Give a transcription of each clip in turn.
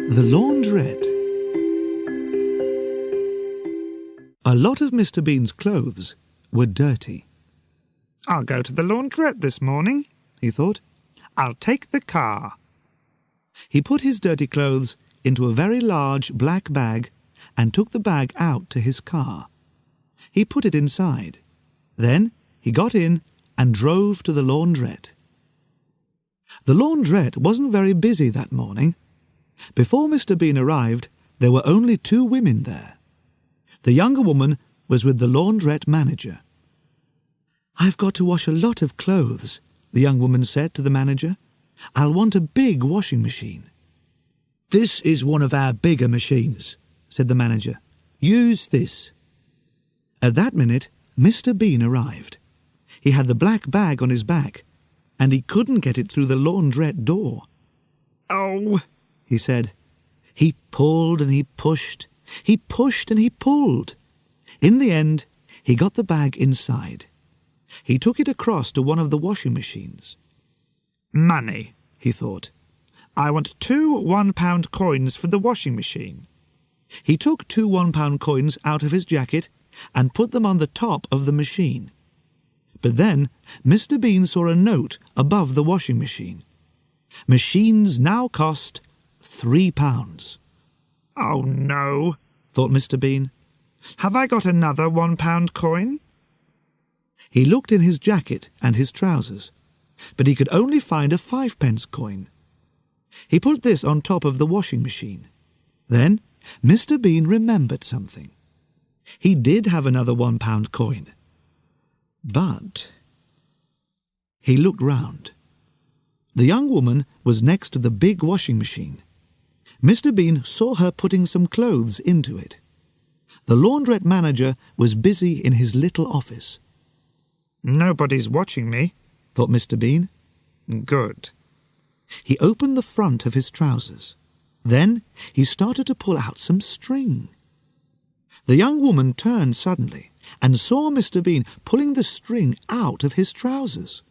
The launderette. A lot of Mr. Bean's clothes were dirty. "I'll go to the launderette this morning," he thought. "I'll take the car." He put his dirty clothes into a very large black bag and took the bag out to his car. He put it inside. Then he got in and drove to the launderette. The launderette wasn't very busy that morning. Before Mr. Bean arrived, there were only 2 women there. The younger woman was with the launderette manager. "I've got to wash a lot of clothes," the young woman said to the manager. "I'll want a big washing machine." "This is one of our bigger machines," said the manager. "Use this." At that minute, Mr. Bean arrived. He had the black bag on his back, and he couldn't get it through the launderette door. "Oh," he said. He pulled and he pushed. He pushed and he pulled. In the end, he got the bag inside. He took it across to one of the washing machines. "Money," he thought. "I want 2 one-pound coins for the washing machine." He took 2 one-pound coins out of his jacket and put them on the top of the machine. But then Mr. Bean saw a note above the washing machine. Machines now cost £3. "Oh no," thought Mr. Bean. "Have I got another one-pound coin?" He looked in his jacket and his trousers, but he could only find a 5-pence coin. He put this on top of the washing machine. Then Mr. Bean remembered something. He did have another 1-pound coin. But he looked round. The young woman was next to the big washing machine. Mr. Bean saw her putting some clothes into it. The launderette manager was busy in his little office. "Nobody's watching me," thought Mr. Bean. "Good." He opened the front of his trousers. Then he started to pull out some string. The young woman turned suddenly and saw Mr. Bean pulling the string out of his trousers.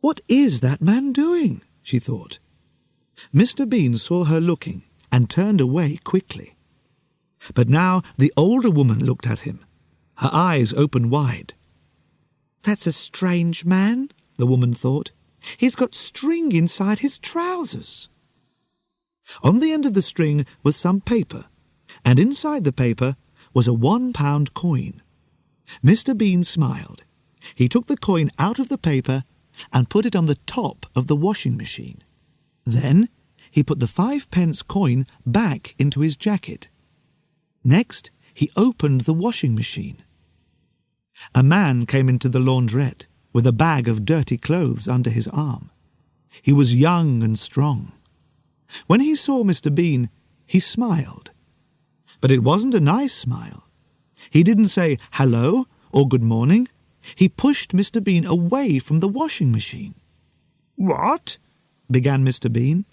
"What is that man doing?" she thought. Mr. Bean saw her looking and turned away quickly. But now the older woman looked at him. Her eyes opened wide. "That's a strange man," the woman thought. "He's got string inside his trousers." On the end of the string was some paper, and inside the paper was a 1-pound coin. Mr. Bean smiled. He took the coin out of the paper and put it on the top of the washing machine. Then he put the 5-pence coin back into his jacket. Next, he opened the washing machine. A man came into the launderette with a bag of dirty clothes under his arm. He was young and strong. When he saw Mr. Bean, he smiled. But it wasn't a nice smile. He didn't say hello or good morning. He pushed Mr. Bean away from the washing machine. "What?" began Mr. Bean.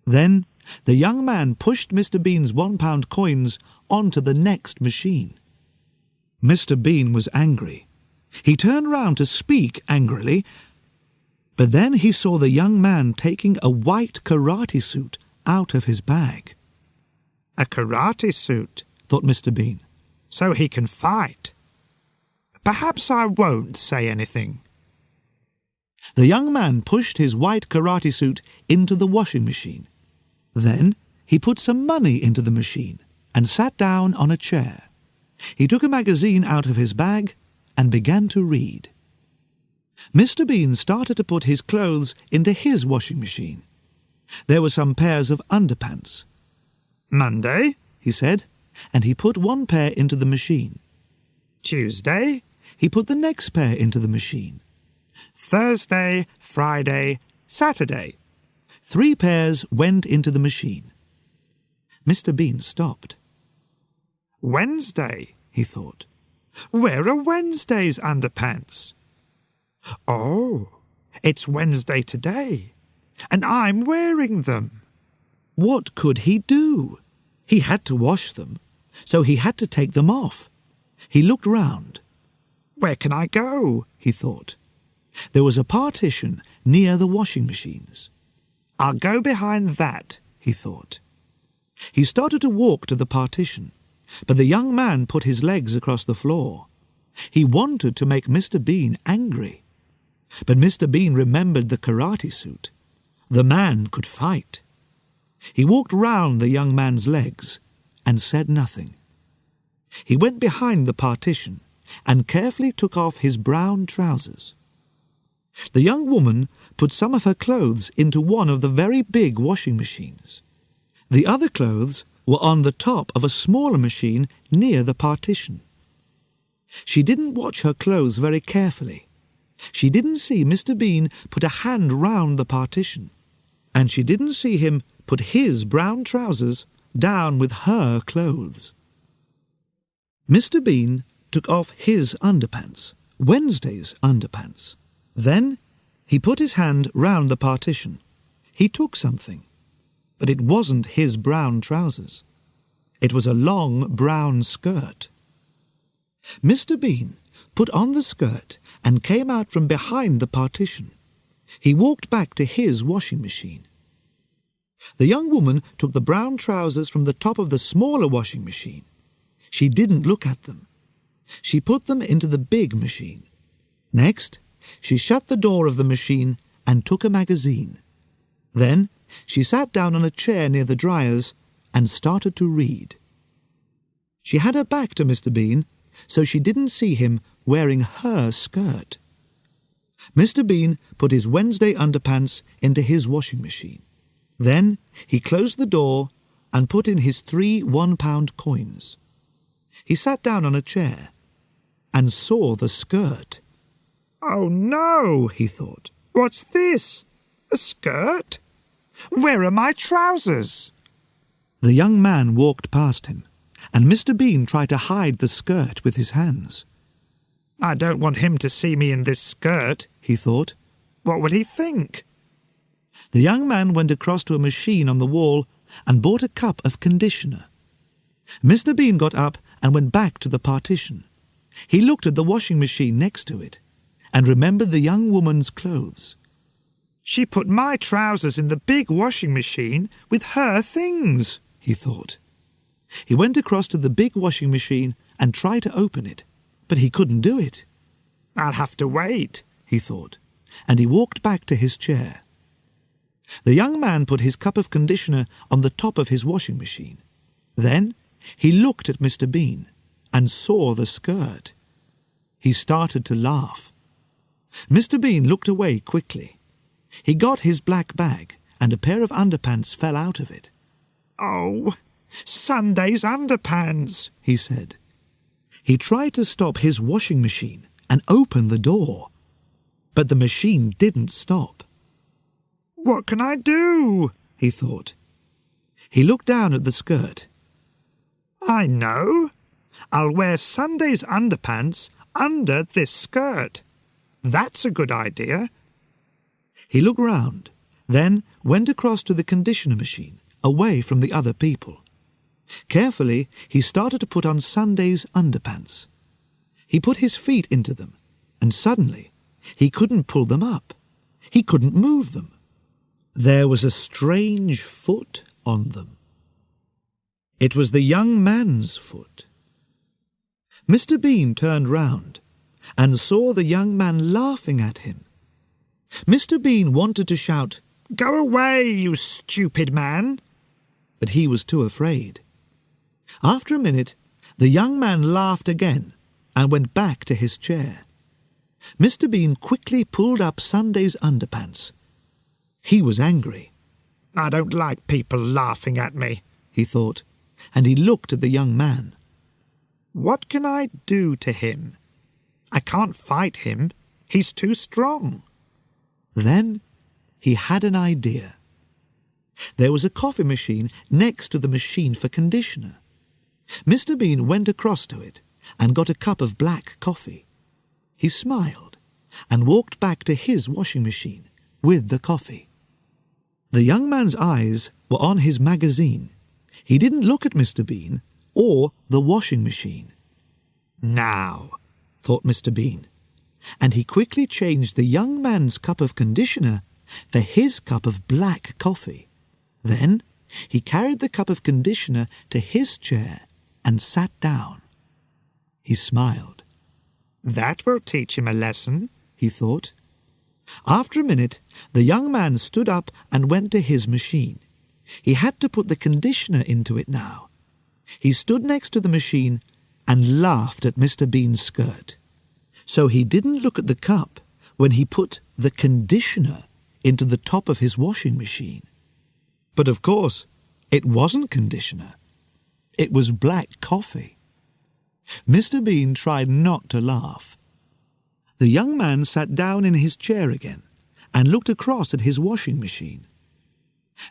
Then the young man pushed Mr. Bean's 1-pound coins onto the next machine. Mr. Bean was angry. He turned round to speak angrily, but then he saw the young man taking a white karate suit out of his bag. "A karate suit," thought Mr. Bean. "So he can fight. Perhaps I won't say anything." The young man pushed his white karate suit into the washing machine. Then he put some money into the machine and sat down on a chair. He took a magazine out of his bag and began to read. Mr. Bean started to put his clothes into his washing machine. There were some pairs of underpants. "Monday," he said, and he put 1 pair into the machine. "Tuesday," he put the next pair into the machine. "Thursday, Friday, Saturday." 3 pairs went into the machine. Mr. Bean stopped. "Wednesday," he thought. "Where are Wednesday's underpants? Oh, it's Wednesday today, and I'm wearing them." What could he do? He had to wash them, so he had to take them off. He looked round. "Where can I go?" he thought. There was a partition near the washing machines. "I'll go behind that," he thought. He started to walk to the partition, but the young man put his legs across the floor. He wanted to make Mr. Bean angry. But Mr. Bean remembered the karate suit. The man could fight. He walked round the young man's legs and said nothing. He went behind the partition and carefully took off his brown trousers. The young woman put some of her clothes into one of the very big washing machines. The other clothes were on the top of a smaller machine near the partition. She didn't watch her clothes very carefully. She didn't see Mr. Bean put a hand round the partition, and she didn't see him put his brown trousers down with her clothes. Mr. Bean took off his underpants, Wednesday's underpants. Then he put his hand round the partition. He took something, but it wasn't his brown trousers. It was a long brown skirt. Mr. Bean put on the skirt and came out from behind the partition. He walked back to his washing machine. The young woman took the brown trousers from the top of the smaller washing machine. She didn't look at them. She put them into the big machine. Next, she shut the door of the machine and took a magazine. Then she sat down on a chair near the dryers and started to read. She had her back to Mr. Bean, so she didn't see him wearing her skirt. Mr. Bean put his Wednesday underpants into his washing machine. Then he closed the door and put in his 3 one-pound coins. He sat down on a chair and saw the skirt. "Oh no," he thought. "What's this? A skirt? Where are my trousers?" The young man walked past him, and Mr. Bean tried to hide the skirt with his hands. "I don't want him to see me in this skirt," he thought. "What will he think?" The young man went across to a machine on the wall and bought a cup of conditioner. Mr. Bean got up and went back to the partition. He looked at the washing machine next to it and remembered the young woman's clothes. "She put my trousers in the big washing machine with her things," he thought. He went across to the big washing machine and tried to open it, but he couldn't do it. "I'll have to wait," he thought, and he walked back to his chair. The young man put his cup of conditioner on the top of his washing machine. Then he looked at Mr. Bean and saw the skirt. He started to laugh. Mr. Bean looked away quickly. He got his black bag, and a pair of underpants fell out of it. "Oh, Sunday's underpants," he said. He tried to stop his washing machine and open the door, but the machine didn't stop. "What can I do?" he thought. He looked down at the skirt. "I know. I'll wear Sunday's underpants under this skirt. That's a good idea." He looked round, then went across to the conditioner machine, away from the other people. Carefully, he started to put on Sunday's underpants. He put his feet into them, and suddenly he couldn't pull them up. He couldn't move them. There was a strange foot on them. It was the young man's foot. Mr. Bean turned round and saw the young man laughing at him. Mr. Bean wanted to shout, "Go away, you stupid man!" but he was too afraid. After a minute, the young man laughed again and went back to his chair. Mr. Bean quickly pulled up Sunday's underpants. He was angry. "I don't like people laughing at me," he thought, and he looked at the young man. "What can I do to him? I can't fight him. He's too strong." Then he had an idea. There was a coffee machine next to the machine for conditioner. Mr. Bean went across to it and got a cup of black coffee. He smiled and walked back to his washing machine with the coffee. The young man's eyes were on his magazine. He didn't look at Mr. Bean or the washing machine. "Now," thought Mr. Bean, and he quickly changed the young man's cup of conditioner for his cup of black coffee. Then he carried the cup of conditioner to his chair and sat down. He smiled. That will teach him a lesson, he thought. After a minute, the young man stood up and went to his machine. He had to put the conditioner into it now. He stood next to the machine and laughed at Mr. Bean's skirt. So he didn't look at the cup when he put the conditioner into the top of his washing machine. But of course, it wasn't conditioner. It was black coffee. Mr. Bean tried not to laugh. The young man sat down in his chair again and looked across at his washing machine.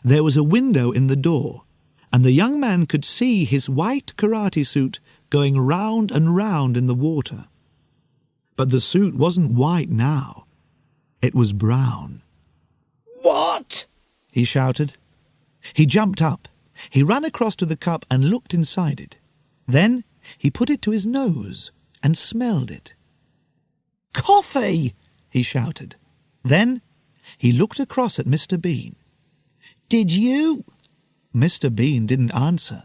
There was a window in the door, and the young man could see his white karate suit going round and round in the water. But the suit wasn't white now. It was brown. "What?" he shouted. He jumped up. He ran across to the cup and looked inside it. Then he put it to his nose and smelled it. "Coffee!" he shouted. Then he looked across at Mr. Bean. "Did you?" Mr. Bean didn't answer,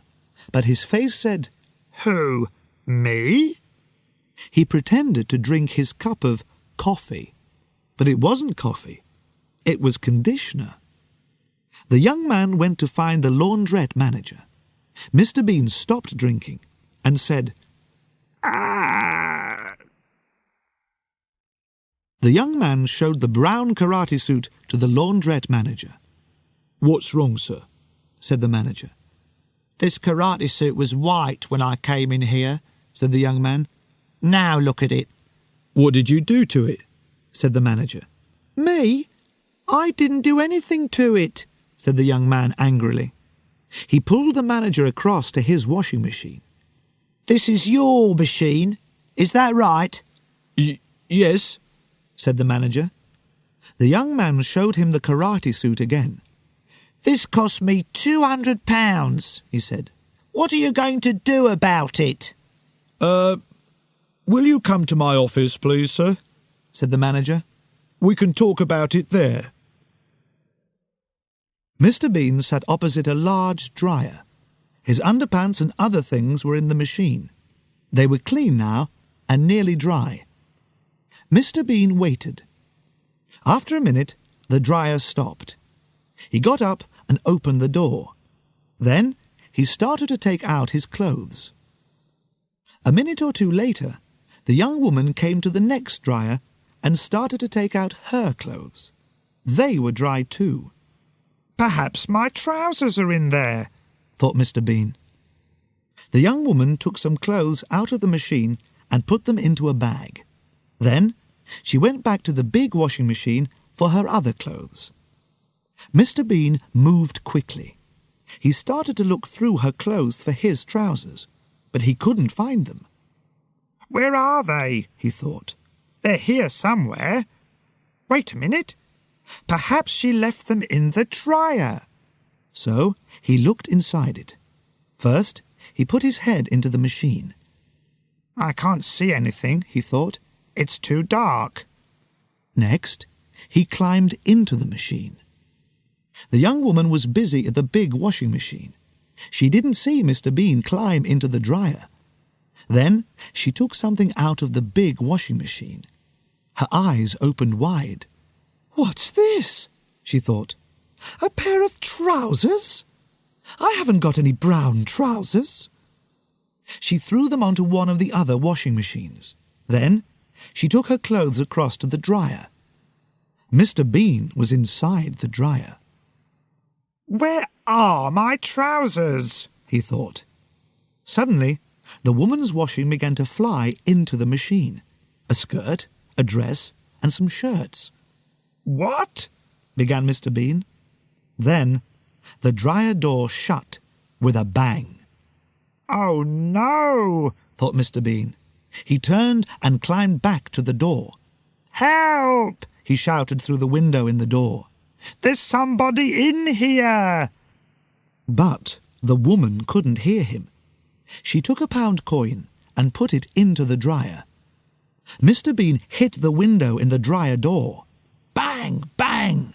but his face said, "Who? Me?" He pretended to drink his cup of coffee, but it wasn't coffee. It was conditioner. The young man went to find the launderette manager. Mr. Bean stopped drinking and said, "Ah!" The young man showed the brown karate suit to the launderette manager. "What's wrong, sir?" said the manager. "This karate suit was white when I came in here," said the young man. "Now look at it." "What did you do to it?" said the manager. "Me? I didn't do anything to it," said the young man angrily. He pulled the manager across to his washing machine. "This is your machine, is that right?" Yes, said the manager. The young man showed him the karate suit again. "This cost me £200, he said. "What are you going to do about it?" Will you come to my office, please, sir?" said the manager. "We can talk about it there." Mr. Bean sat opposite a large dryer. His underpants and other things were in the machine. They were clean now and nearly dry. Mr. Bean waited. After a minute, the dryer stopped. He got up and opened the door. Then he started to take out his clothes. A minute or two later, the young woman came to the next dryer and started to take out her clothes. They were dry too. "Perhaps my trousers are in there," thought Mr. Bean. The young woman took some clothes out of the machine and put them into a bag. Then she went back to the big washing machine for her other clothes. Mr. Bean moved quickly. He started to look through her clothes for his trousers, but he couldn't find them. "Where are they?" he thought. "They're here somewhere. Wait a minute. Perhaps she left them in the dryer." So he looked inside it. First, he put his head into the machine. "I can't see anything," he thought. "It's too dark." Next, he climbed into the machine. The young woman was busy at the big washing machine. She didn't see Mr. Bean climb into the dryer. Then she took something out of the big washing machine. Her eyes opened wide. "What's this?" she thought. "A pair of trousers? I haven't got any brown trousers." She threw them onto one of the other washing machines. Then she took her clothes across to the dryer. Mr. Bean was inside the dryer. "Where are my trousers?" he thought. Suddenly, the woman's washing began to fly into the machine. A skirt, a dress, and some shirts. "What?" began Mr. Bean. Then the dryer door shut with a bang. "Oh, no," thought Mr. Bean. He turned and climbed back to the door. "Help!" he shouted through the window in the door. "There's somebody in here!" But the woman couldn't hear him. She took a pound coin and put it into the dryer. Mr. Bean hit the window in the dryer door. Bang! Bang!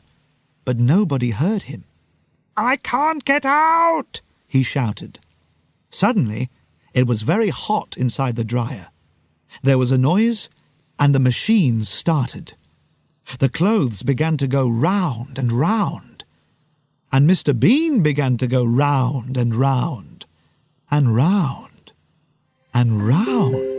But nobody heard him. I can't get out! He shouted. Suddenly, it was very hot inside the dryer. There was a noise, and the machine started. The clothes began to go round and round, and Mr. Bean began to go round and round, and round and round.